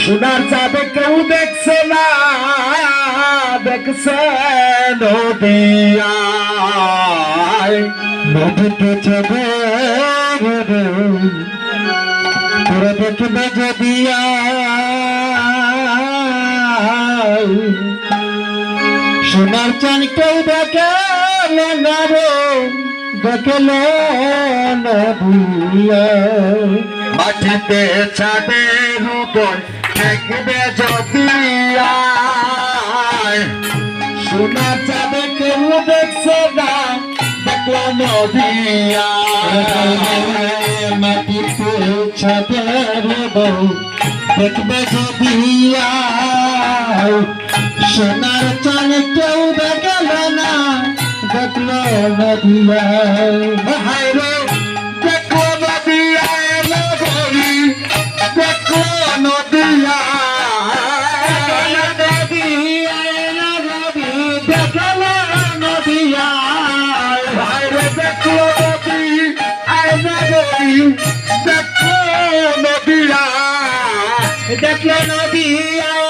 সোনার চাঁদে কেউ দেখছে না, দেখছে নদিয়ায়। নদীতে চাঁদে তোরা দেখবে যদি সোনার চাঁদ কেউ দেখে না রে, দেখল নদিয়ায়। মাটিতে চাঁদের উপর দেখবে যদি সোনার চাঁদে কেউ দেখছে না, দেখল নদিয়ায়। মাটিতে চাঁদের বউ দেখবে যদি সোনার চাঁদ কেউ দেখল না, দেখল নদিয়ায়। হায় রে দেখো নদিয়ায় নগরী, দেখো নদিয়ায় নগরী, দেখল নদিয়ায়। হায় রে দেখো নদিয়ায় নগরী, দেখো নদিয়ায়, দেখল নদিয়ায়